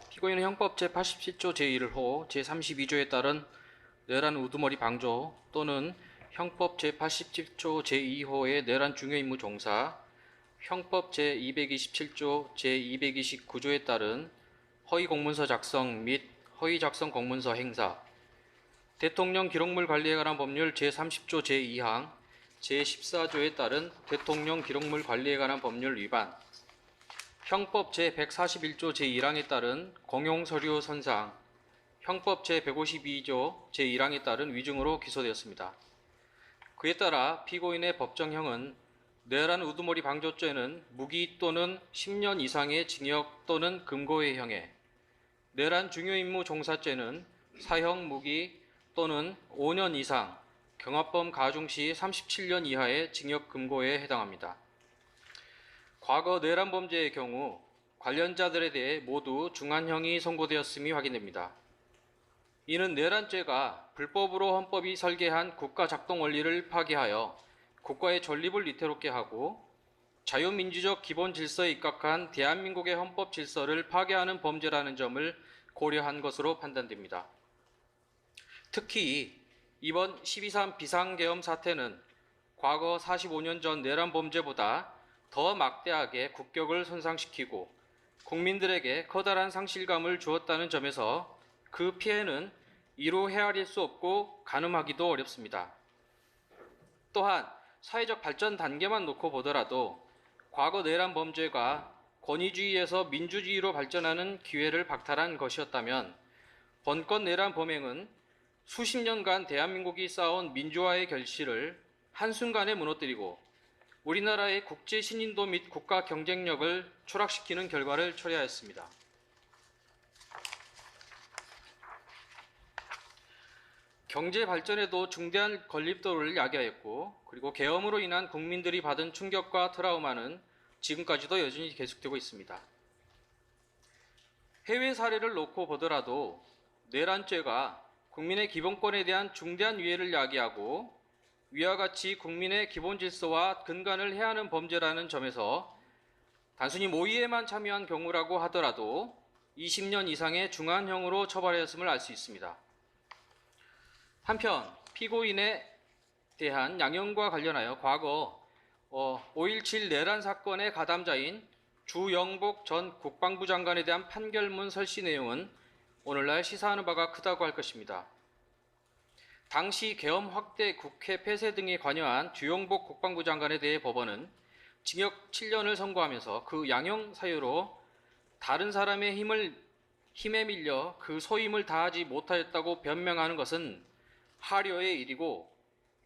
피고인은 형법 제87조 제1호 제32조에 따른 내란 우두머리 방조 또는 형법 제87조 제2호의 내란 중요임무 종사, 형법 제227조 제229조에 따른 허위 공문서 작성 및 허위 작성 공문서 행사, 대통령 기록물 관리에 관한 법률 제30조 제2항 제14조에 따른 대통령 기록물 관리에 관한 법률 위반, 형법 제141조 제1항에 따른 공용서류 선상, 형법 제152조 제1항에 따른 위증으로 기소되었습니다. 그에 따라 피고인의 법정형은 내란 우두머리 방조죄는 무기 또는 10년 이상의 징역 또는 금고의 형에, 내란 중요임무 종사죄는 사형 무기 또는 5년 이상, 경합범 가중시 37년 이하의 징역 금고에 해당합니다. 과거 내란 범죄의 경우 관련자들에 대해 모두 중한형이 선고되었음이 확인됩니다. 이는 내란죄가 불법으로 헌법이 설계한 국가 작동 원리를 파괴하여 국가의 존립을 위태롭게 하고 자유민주적 기본 질서에 입각한 대한민국의 헌법 질서를 파괴하는 범죄라는 점을 고려한 것으로 판단됩니다. 특히 이번 12.3 비상계엄 사태는 과거 45년 전 내란 범죄보다 더 막대하게 국격을 손상시키고 국민들에게 커다란 상실감을 주었다는 점에서 그 피해는 이루 헤아릴 수 없고 가늠하기도 어렵습니다. 또한 사회적 발전 단계만 놓고 보더라도 과거 내란 범죄가 권위주의에서 민주주의로 발전하는 기회를 박탈한 것이었다면 번건 내란 범행은 수십 년간 대한민국이 쌓아온 민주화의 결실을 한순간에 무너뜨리고 우리나라의 국제 신인도 및 국가 경쟁력을 추락시키는 결과를 초래하였습니다. 경제 발전에도 중대한 건립도를 야기하였고, 그리고 계엄으로 인한 국민들이 받은 충격과 트라우마는 지금까지도 여전히 계속되고 있습니다. 해외 사례를 놓고 보더라도 내란죄가 국민의 기본권에 대한 중대한 위해를 야기하고 위와 같이 국민의 기본 질서와 근간을 해하는 범죄라는 점에서 단순히 모의에만 참여한 경우라고 하더라도 20년 이상의 중한형으로 처벌하였음을 알 수 있습니다. 한편 피고인에 대한 양형과 관련하여 과거 5.17 내란 사건의 가담자인 주영복 전 국방부 장관에 대한 판결문 설시 내용은 오늘날 시사하는 바가 크다고 할 것입니다. 당시 계엄 확대, 국회 폐쇄 등에 관여한 주영복 국방부 장관에 대해 법원은 징역 7년을 선고하면서 그 양형 사유로 다른 사람의 힘에 밀려 그 소임을 다하지 못하였다고 변명하는 것은 하려의 일이고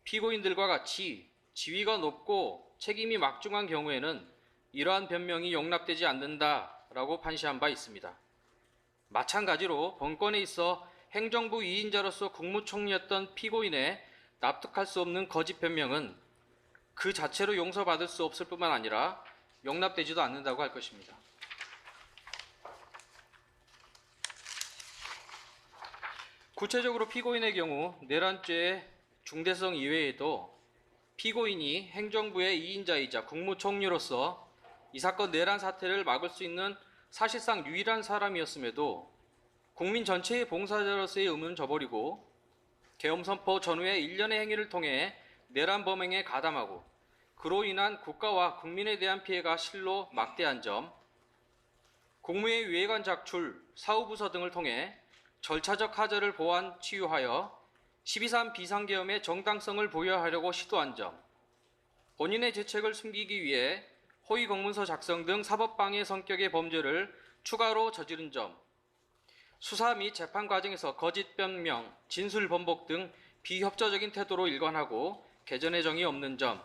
피고인들과 같이 지위가 높고 책임이 막중한 경우에는 이러한 변명이 용납되지 않는다라고 판시한 바 있습니다. 마찬가지로 본건에 있어 행정부 2인자로서 국무총리였던 피고인의 납득할 수 없는 거짓 변명은 그 자체로 용서받을 수 없을 뿐만 아니라 용납되지도 않는다고 할 것입니다. 구체적으로 피고인의 경우 내란죄의 중대성 이외에도 피고인이 행정부의 2인자이자 국무총리로서 이 사건 내란 사태를 막을 수 있는 사실상 유일한 사람이었음에도 국민 전체의 봉사자로서의 의무는 저버리고 계엄 선포 전후의 일련의 행위를 통해 내란 범행에 가담하고 그로 인한 국가와 국민에 대한 피해가 실로 막대한 점, 국무회의 위회관 작출, 사후부서 등을 통해 절차적 하자를 보완 치유하여 12.3 비상계엄의 정당성을 부여하려고 시도한 점, 본인의 죄책을 숨기기 위해 허위 공문서 작성 등 사법방해 성격의 범죄를 추가로 저지른 점, 수사 및 재판 과정에서 거짓 변명, 진술 번복 등 비협조적인 태도로 일관하고 개전의 정이 없는 점,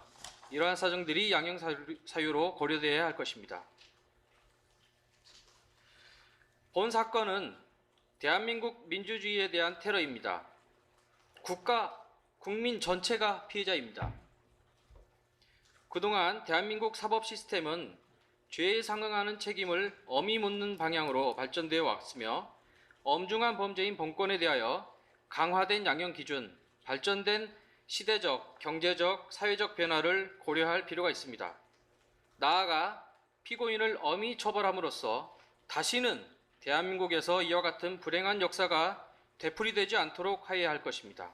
이러한 사정들이 양형 사유로 고려되어야 할 것입니다. 본 사건은 대한민국 민주주의에 대한 테러입니다. 국민 전체가 피해자입니다. 그동안 대한민국 사법 시스템은 죄에 상응하는 책임을 엄히 묻는 방향으로 발전되어 왔으며 엄중한 범죄인 본건에 대하여 강화된 양형 기준, 발전된 시대적, 경제적, 사회적 변화를 고려할 필요가 있습니다. 나아가 피고인을 엄히 처벌함으로써 다시는 대한민국에서 이와 같은 불행한 역사가 되풀이되지 않도록 하여야 할 것입니다.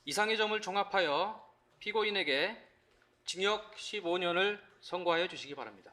이상의 점을 종합하여 피고인에게 징역 15년을 선고하여 주시기 바랍니다.